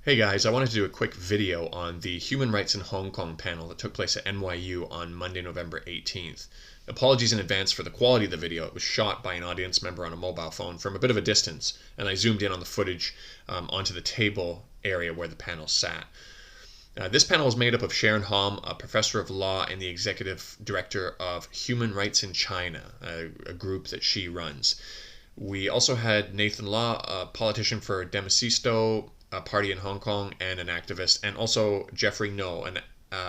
Hey guys, I wanted to do a quick video on the Human Rights in Hong Kong panel that took place at NYU on Monday, November 18th. Apologies in advance for the quality of the video. It was shot by an audience member on a mobile phone from a bit of a distance, and I zoomed in on the footage onto the table area where the panel sat. This panel was made up of Sharon Hom, a professor of law and the executive director of Human Rights in China, a group that she runs. We also had Nathan Law, a politician for Democisto, a party in Hong Kong, and an activist, and also Jeffery Ngo,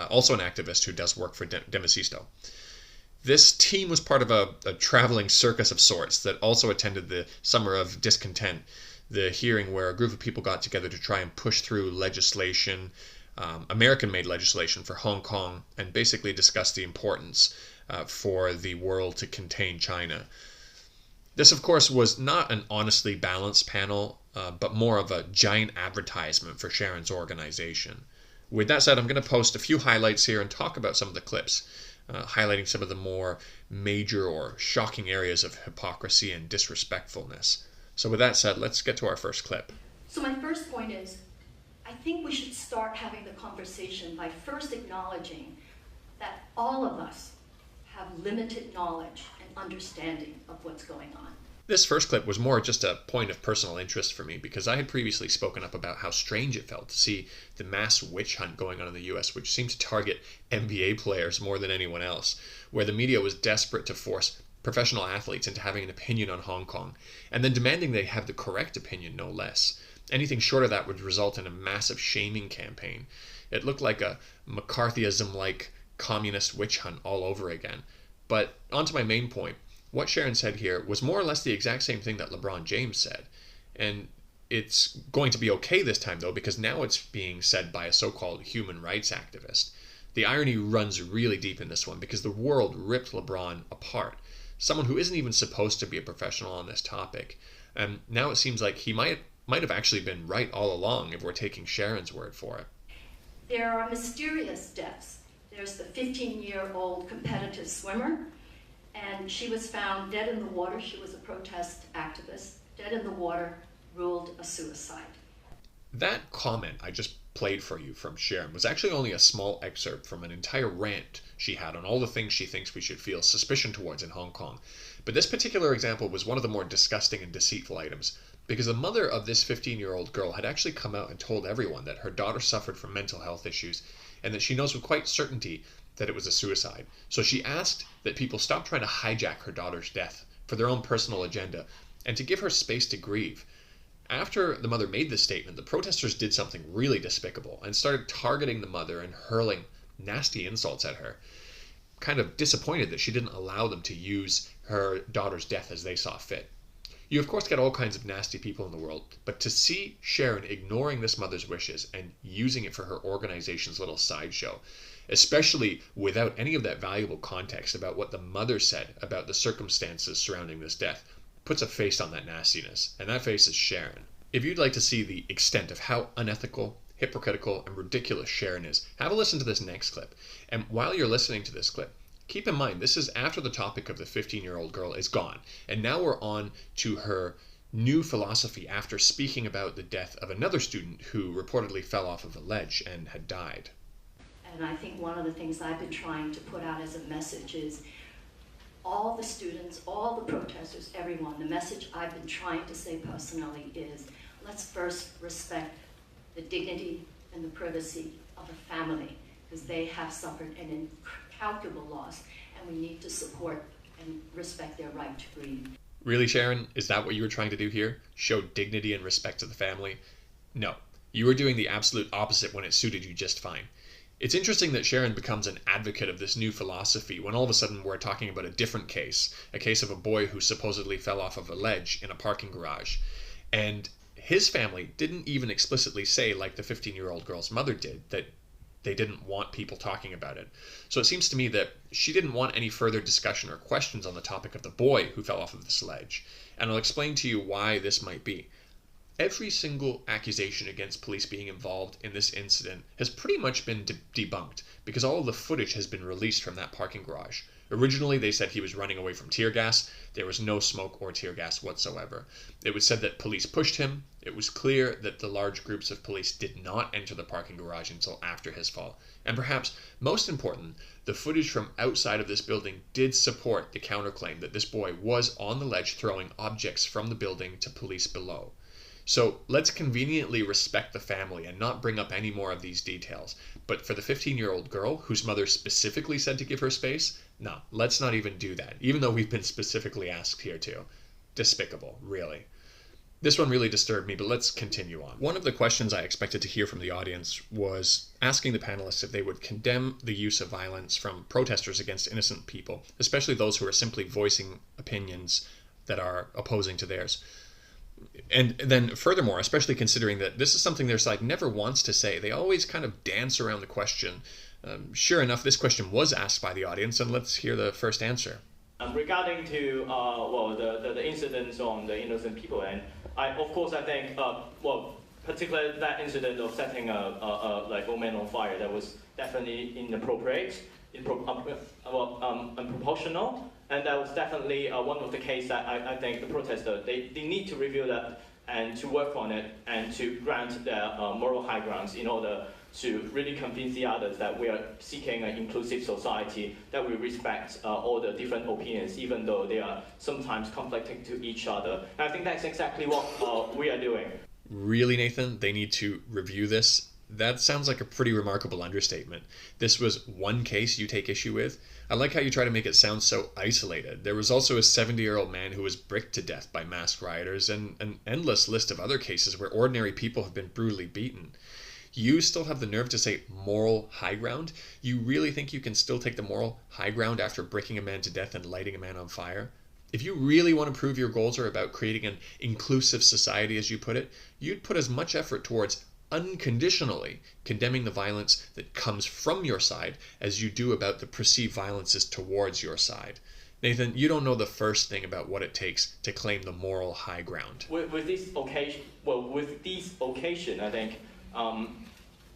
also an activist who does work for Democisto. This team was part of a traveling circus of sorts that also attended the Summer of Discontent, the hearing where a group of people got together to try and push through legislation, American-made legislation for Hong Kong, and basically discuss the importance for the world to contain China. This, of course, was not an honestly balanced panel, but more of a giant advertisement for Sharon's organization. With that said, I'm going to post a few highlights here and talk about some of the clips, highlighting some of the more major or shocking areas of hypocrisy and disrespectfulness. So with that said, let's get to our first clip. So my first point is, I think we should start having the conversation by first acknowledging that all of us have limited knowledge and understanding of what's going on. This first clip was more just a point of personal interest for me because I had previously spoken up about how strange it felt to see the mass witch hunt going on in the US, which seemed to target NBA players more than anyone else, where the media was desperate to force professional athletes into having an opinion on Hong Kong, and then demanding they have the correct opinion, no less. Anything short of that would result in a massive shaming campaign. It looked like a McCarthyism-like communist witch hunt all over again. But onto my main point. What Sharon said here was more or less the exact same thing that LeBron James said. And it's going to be okay this time, though, because now it's being said by a so-called human rights activist. The irony runs really deep in this one because the world ripped LeBron apart. Someone who isn't even supposed to be a professional on this topic. And now it seems like he might have actually been right all along if we're taking Sharon's word for it. There are mysterious deaths. There's the 15-year-old competitive swimmer, and she was found dead in the water. She was a protest activist. Dead in the water, ruled a suicide. That comment I just played for you from Sharon was actually only a small excerpt from an entire rant she had on all the things she thinks we should feel suspicion towards in Hong Kong. But this particular example was one of the more disgusting and deceitful items, because the mother of this 15-year-old girl had actually come out and told everyone that her daughter suffered from mental health issues and that she knows with quite certainty that it was a suicide. So she asked that people stop trying to hijack her daughter's death for their own personal agenda and to give her space to grieve. After the mother made this statement, the protesters did something really despicable and started targeting the mother and hurling nasty insults at her. Kind of disappointed that she didn't allow them to use her daughter's death as they saw fit. You of course get all kinds of nasty people in the world, but to see Sharon ignoring this mother's wishes and using it for her organization's little sideshow, especially without any of that valuable context about what the mother said about the circumstances surrounding this death, puts a face on that nastiness, and that face is Sharon. If you'd like to see the extent of how unethical, hypocritical, and ridiculous Sharon is, have a listen to this next clip. And while you're listening to this clip, keep in mind, this is after the topic of the 15-year-old girl is gone, and now we're on to her new philosophy after speaking about the death of another student who reportedly fell off of a ledge and had died. And I think one of the things I've been trying to put out as a message is all the students, all the protesters, everyone, the message I've been trying to say personally is let's first respect the dignity and the privacy of a family because they have suffered an incalculable loss, and we need to support and respect their right to grieve. Really, Sharon? Is that what you were trying to do here? Show dignity and respect to the family? No. You were doing the absolute opposite when it suited you just fine. It's interesting that Sharon becomes an advocate of this new philosophy when all of a sudden we're talking about a different case, a case of a boy who supposedly fell off of a ledge in a parking garage. And his family didn't even explicitly say, like the 15-year-old girl's mother did, that they didn't want people talking about it. So it seems to me that she didn't want any further discussion or questions on the topic of the boy who fell off of this ledge. And I'll explain to you why this might be. Every single accusation against police being involved in this incident has pretty much been debunked because all of the footage has been released from that parking garage. Originally, they said he was running away from tear gas. There was no smoke or tear gas whatsoever. It was said that police pushed him. It was clear that the large groups of police did not enter the parking garage until after his fall. And perhaps most important, the footage from outside of this building did support the counterclaim that this boy was on the ledge throwing objects from the building to police below. So let's conveniently respect the family and not bring up any more of these details. But for the 15-year-old girl, whose mother specifically said to give her space, no, let's not even do that, even though we've been specifically asked here to. Despicable, really. This one really disturbed me, but let's continue on. One of the questions I expected to hear from the audience was asking the panelists if they would condemn the use of violence from protesters against innocent people, especially those who are simply voicing opinions that are opposing to theirs. And then furthermore, especially considering that this is something their side never wants to say, they always kind of dance around the question. Sure enough, this question was asked by the audience, and let's hear the first answer. Regarding to the incidents on the innocent people, and I think particularly that incident of setting a woman on fire, that was definitely inappropriate, unproportional, and that was definitely one of the cases that I think the protesters they need to review that and to work on it and to grant their moral high grounds in order to really convince the others that we are seeking an inclusive society, that we respect all the different opinions, even though they are sometimes conflicting to each other. And I think that's exactly what we are doing. Really, Nathan? They need to review this? That sounds like a pretty remarkable understatement. This was one case you take issue with? I like how you try to make it sound so isolated. There was also a 70-year-old man who was bricked to death by masked rioters, and an endless list of other cases where ordinary people have been brutally beaten. You still have the nerve to say moral high ground? You really think you can still take the moral high ground after bricking a man to death and lighting a man on fire? If you really want to prove your goals are about creating an inclusive society, as you put it, you'd put as much effort towards unconditionally condemning the violence that comes from your side as you do about the perceived violences towards your side. Nathan, you don't know the first thing about what it takes to claim the moral high ground. With this occasion, I think,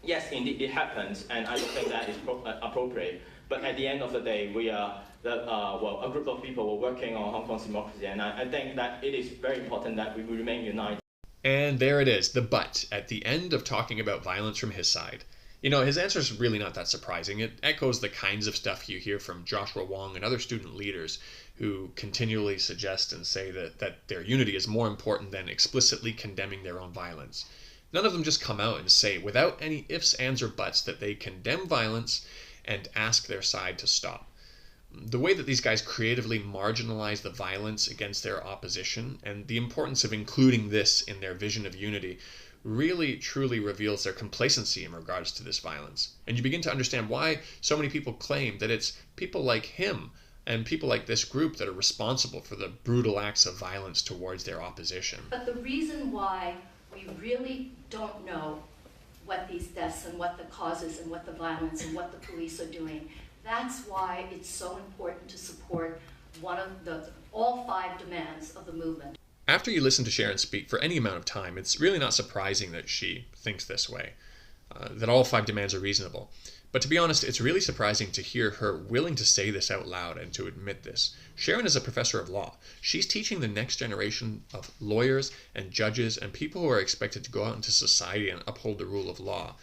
yes, indeed, it happens, and I don't think that is appropriate. But at the end of the day, we are a group of people working on Hong Kong's democracy, and I think that it is very important that we remain united. And there it is, the but, at the end of talking about violence from his side. You know, his answer is really not that surprising. It echoes the kinds of stuff you hear from Joshua Wong and other student leaders who continually suggest and say that their unity is more important than explicitly condemning their own violence. None of them just come out and say, without any ifs, ands, or buts, that they condemn violence and ask their side to stop. The way that these guys creatively marginalize the violence against their opposition and the importance of including this in their vision of unity really truly reveals their complacency in regards to this violence. And you begin to understand why so many people claim that it's people like him and people like this group that are responsible for the brutal acts of violence towards their opposition. But the reason why we really don't know what these deaths and what the causes and what the violence and what the police are doing, that's why it's so important to support all 5 demands of the movement. After you listen to Sharon speak for any amount of time, it's really not surprising that she thinks this way, that all 5 demands are reasonable. But to be honest, it's really surprising to hear her willing to say this out loud and to admit this. Sharon is a professor of law. She's teaching the next generation of lawyers and judges and people who are expected to go out into society and uphold the rule of law.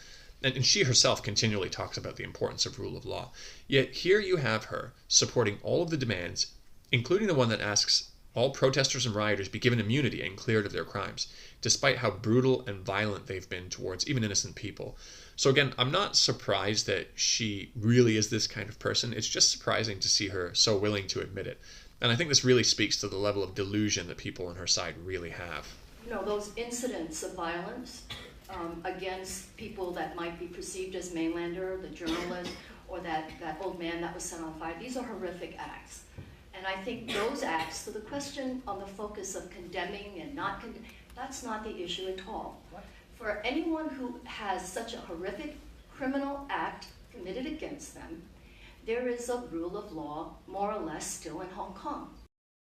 And she herself continually talks about the importance of rule of law. Yet here you have her supporting all of the demands, including the one that asks all protesters and rioters be given immunity and cleared of their crimes, despite how brutal and violent they've been towards even innocent people. So again, I'm not surprised that she really is this kind of person. It's just surprising to see her so willing to admit it. And I think this really speaks to the level of delusion that people on her side really have. You know, those incidents of violence against people that might be perceived as Mainlander, the journalist, or that old man that was set on fire, these are horrific acts. And I think those acts, so the question on the focus of condemning and not condemning, that's not the issue at all. For anyone who has such a horrific criminal act committed against them, there is a rule of law, more or less, still in Hong Kong.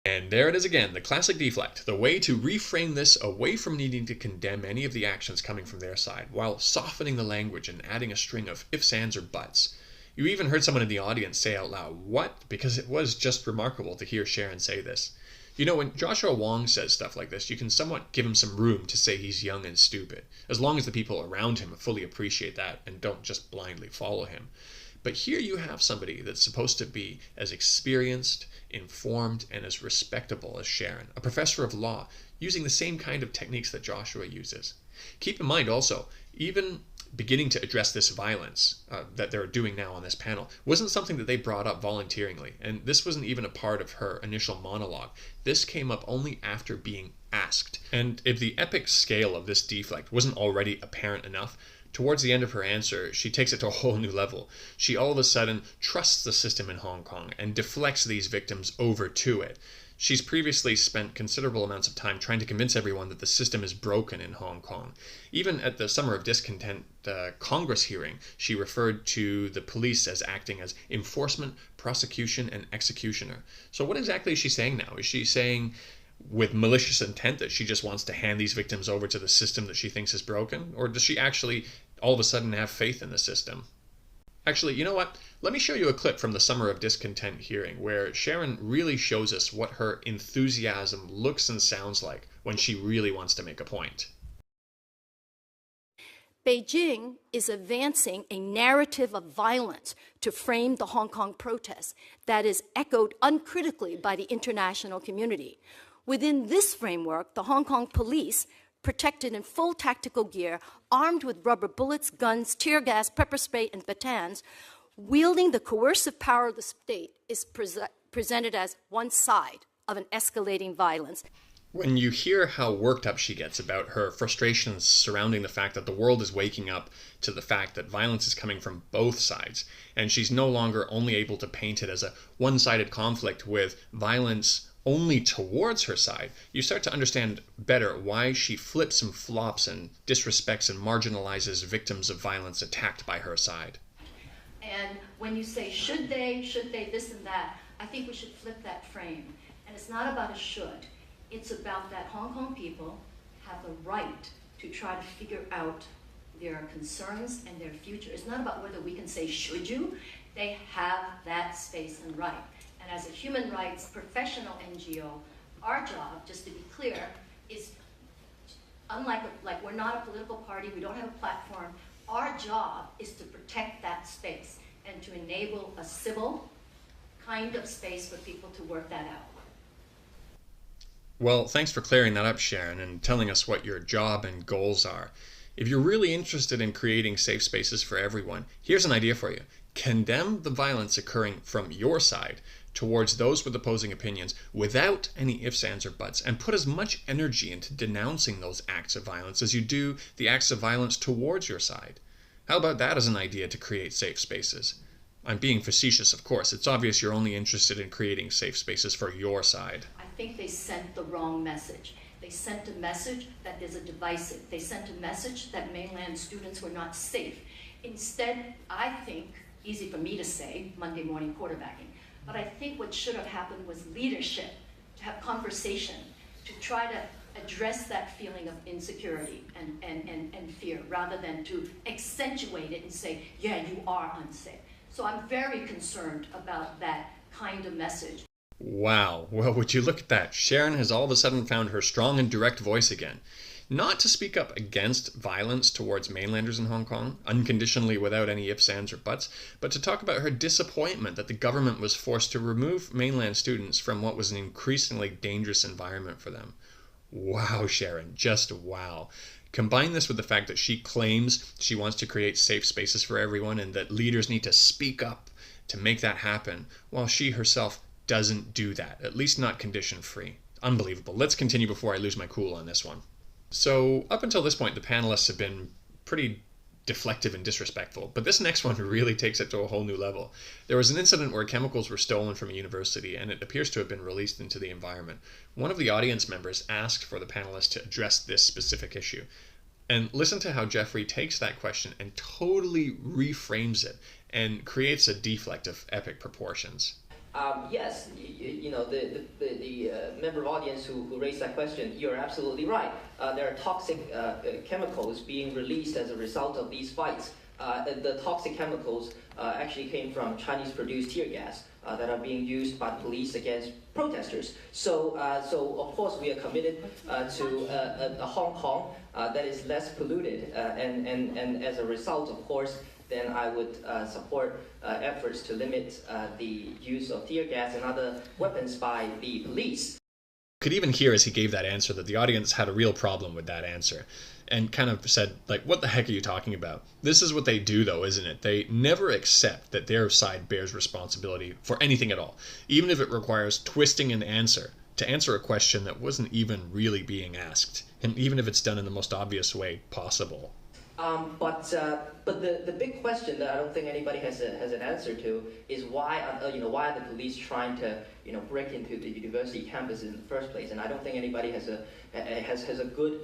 And there it is again, the classic deflect, the way to reframe this away from needing to condemn any of the actions coming from their side, while softening the language and adding a string of ifs, ands, or buts. You even heard someone in the audience say out loud, "What?" Because it was just remarkable to hear Sharon say this. You know, when Joshua Wong says stuff like this, you can somewhat give him some room to say he's young and stupid, as long as the people around him fully appreciate that and don't just blindly follow him. But here you have somebody that's supposed to be as experienced, informed, and as respectable as Sharon, a professor of law, using the same kind of techniques that Joshua uses. Keep in mind also, even beginning to address this violence that they're doing now on this panel wasn't something that they brought up voluntarily, and this wasn't even a part of her initial monologue. This came up only after being asked. And if the epic scale of this deflect wasn't already apparent enough, towards the end of her answer, she takes it to a whole new level. She all of a sudden trusts the system in Hong Kong and deflects these victims over to it. She's previously spent considerable amounts of time trying to convince everyone that the system is broken in Hong Kong. Even at the Summer of Discontent Congress hearing, she referred to the police as acting as enforcement, prosecution, and executioner. So what exactly is she saying now? Is she saying with malicious intent that she just wants to hand these victims over to the system that she thinks is broken? Or does she actually all of a sudden have faith in the system? Actually, you know what? Let me show you a clip from the Summer of Discontent hearing where Sharon really shows us what her enthusiasm looks and sounds like when she really wants to make a point. Beijing is advancing a narrative of violence to frame the Hong Kong protests that is echoed uncritically by the international community. Within this framework, the Hong Kong police, protected in full tactical gear, armed with rubber bullets, guns, tear gas, pepper spray, and batons, wielding the coercive power of the state, is presented as one side of an escalating violence. When you hear how worked up she gets about her frustrations surrounding the fact that the world is waking up to the fact that violence is coming from both sides, and she's no longer only able to paint it as a one-sided conflict with violence only towards her side, you start to understand better why she flips and flops and disrespects and marginalizes victims of violence attacked by her side. And when you say, should they, this and that, I think we should flip that frame. And it's not about a should. It's about that Hong Kong people have the right to try to figure out their concerns and their future. It's not about whether we can say, should you? They have that space and right. And as a human rights professional NGO, our job, just to be clear, is unlike we're not a political party, we don't have a platform. Our job is to protect that space and to enable a civil kind of space for people to work that out. Well, thanks for clearing that up, Sharon, and telling us what your job and goals are. If you're really interested in creating safe spaces for everyone, here's an idea for you. Condemn the violence occurring from your side towards those with opposing opinions without any ifs, ands, or buts, and put as much energy into denouncing those acts of violence as you do the acts of violence towards your side. How about that as an idea to create safe spaces? I'm being facetious, of course. It's obvious you're only interested in creating safe spaces for your side. I think they sent the wrong message. They sent a message that there's a divisive. They sent a message that mainland students were not safe. Instead, I think, easy for me to say, Monday morning quarterbacking, but I think what should have happened was leadership, to have conversation, to try to address that feeling of insecurity and fear, rather than to accentuate it and say, yeah, you are unsafe. So I'm very concerned about that kind of message. Wow, well, would you look at that? Sharon has all of a sudden found her strong and direct voice again. Not to speak up against violence towards mainlanders in Hong Kong, unconditionally without any ifs, ands, or buts, but to talk about her disappointment that the government was forced to remove mainland students from what was an increasingly dangerous environment for them. Wow, Sharon, just wow. Combine this with the fact that she claims she wants to create safe spaces for everyone and that leaders need to speak up to make that happen, while she herself doesn't do that, at least not condition-free. Unbelievable. Let's continue before I lose my cool on this one. So up until this point, the panelists have been pretty deflective and disrespectful, but this next one really takes it to a whole new level. There was an incident where chemicals were stolen from a university, and it appears to have been released into the environment. One of the audience members asked for the panelists to address this specific issue. And listen to how Jeffrey takes that question and totally reframes it and creates a deflect of epic proportions. Yes, you know, the member of audience who raised that question, you're absolutely right. There are toxic chemicals being released as a result of these fights. the toxic chemicals actually came from Chinese-produced tear gas that are being used by the police against protesters. So of course we are committed to a Hong Kong that is less polluted, and as a result, of course, then I would support efforts to limit the use of tear gas and other weapons by the police. Could even hear as he gave that answer that the audience had a real problem with that answer and kind of said, like, what the heck are you talking about? This is what they do, though, isn't it? They never accept that their side bears responsibility for anything at all, even if it requires twisting an answer to answer a question that wasn't even really being asked, and even if it's done in the most obvious way possible. But the big question that I don't think anybody has an answer to is why are the police trying to break into the university campus in the first place? And I don't think anybody has a good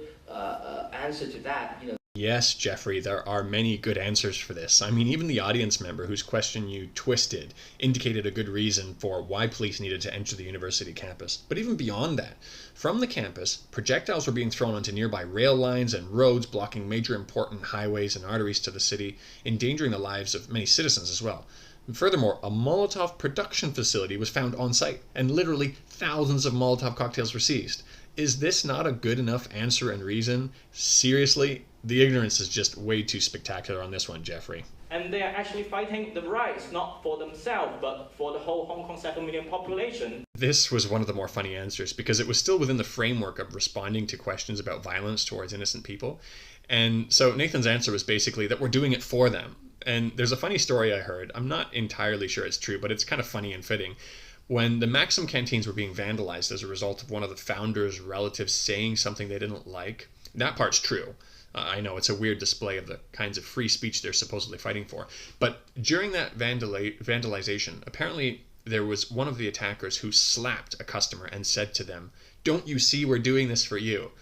answer to that. Yes, Jeffrey, there are many good answers for this. I mean, even the audience member whose question you twisted indicated a good reason for why police needed to enter the university campus. But even beyond that, from the campus, projectiles were being thrown onto nearby rail lines and roads, blocking major important highways and arteries to the city, endangering the lives of many citizens as well. And furthermore, a Molotov production facility was found on site, and literally thousands of Molotov cocktails were seized. Is this not a good enough answer and reason? Seriously? The ignorance is just way too spectacular on this one, Jeffrey. And they are actually fighting the rights, not for themselves, but for the whole Hong Kong 7 million population. This was one of the more funny answers because it was still within the framework of responding to questions about violence towards innocent people. And so Nathan's answer was basically that we're doing it for them. And there's a funny story I heard. I'm not entirely sure it's true, but it's kind of funny and fitting. When the Maxim canteens were being vandalized as a result of one of the founders' relatives saying something they didn't like, that part's true. I know it's a weird display of the kinds of free speech they're supposedly fighting for. But during that vandalization, apparently there was one of the attackers who slapped a customer and said to them, "Don't you see we're doing this for you?"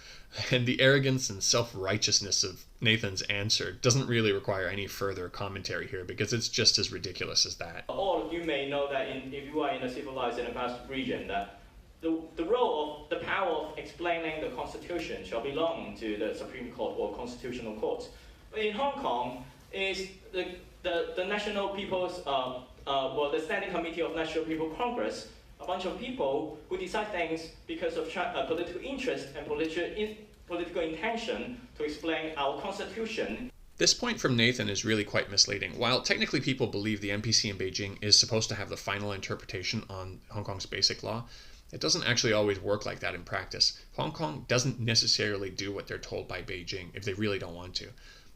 And the arrogance and self-righteousness of Nathan's answer doesn't really require any further commentary here because it's just as ridiculous as that. All of you may know that if you are in a civilized and advanced region, that the role of the power of explaining the Constitution shall belong to the Supreme Court or Constitutional Court. But in Hong Kong, is the National People's, the Standing Committee of National People Congress, a bunch of people who decide things because of political interest and political intention to explain our Constitution. This point from Nathan is really quite misleading. While technically people believe the NPC in Beijing is supposed to have the final interpretation on Hong Kong's basic law, it doesn't actually always work like that in practice. Hong Kong doesn't necessarily do what they're told by Beijing if they really don't want to.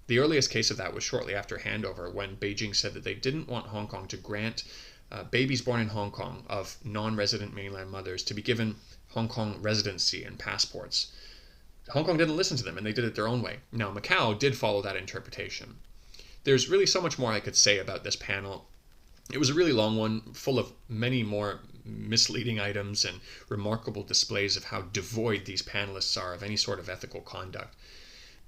The earliest case of that was shortly after handover when Beijing said that they didn't want Hong Kong to grant babies born in Hong Kong of non-resident mainland mothers to be given Hong Kong residency and passports. Hong Kong didn't listen to them and they did it their own way. Now, Macau did follow that interpretation. There's really so much more I could say about this panel. It was a really long one, full of many more misleading items and remarkable displays of how devoid these panelists are of any sort of ethical conduct.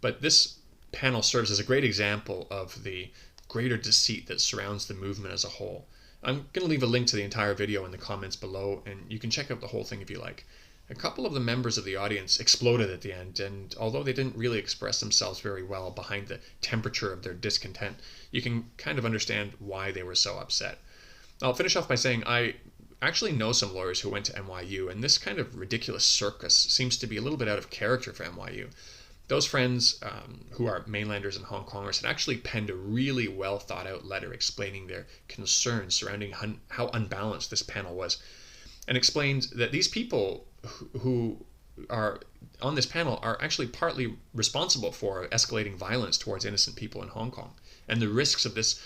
But this panel serves as a great example of the greater deceit that surrounds the movement as a whole. I'm going to leave a link to the entire video in the comments below, and you can check out the whole thing if you like. A couple of the members of the audience exploded at the end, and although they didn't really express themselves very well behind the temperature of their discontent, you can kind of understand why they were so upset. I'll finish off by saying I actually know some lawyers who went to NYU, and this kind of ridiculous circus seems to be a little bit out of character for NYU. Those friends who are mainlanders and Hong Kongers had actually penned a really well thought out letter explaining their concerns surrounding how unbalanced this panel was, and explained that these people who are on this panel are actually partly responsible for escalating violence towards innocent people in Hong Kong, and the risks of this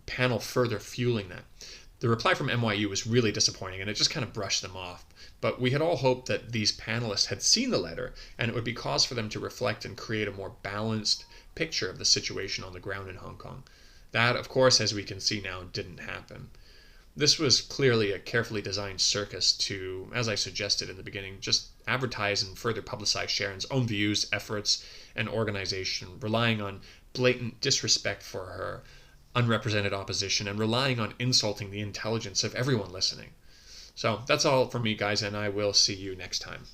panel further fueling that. The reply from NYU was really disappointing, and it just kind of brushed them off. But we had all hoped that these panelists had seen the letter, and it would be cause for them to reflect and create a more balanced picture of the situation on the ground in Hong Kong. That, of course, as we can see now, didn't happen. This was clearly a carefully designed circus to, as I suggested in the beginning, just advertise and further publicize Sharon's own views, efforts, and organization, relying on blatant disrespect for her unrepresented opposition and relying on insulting the intelligence of everyone listening. So that's all from me, guys, and I will see you next time.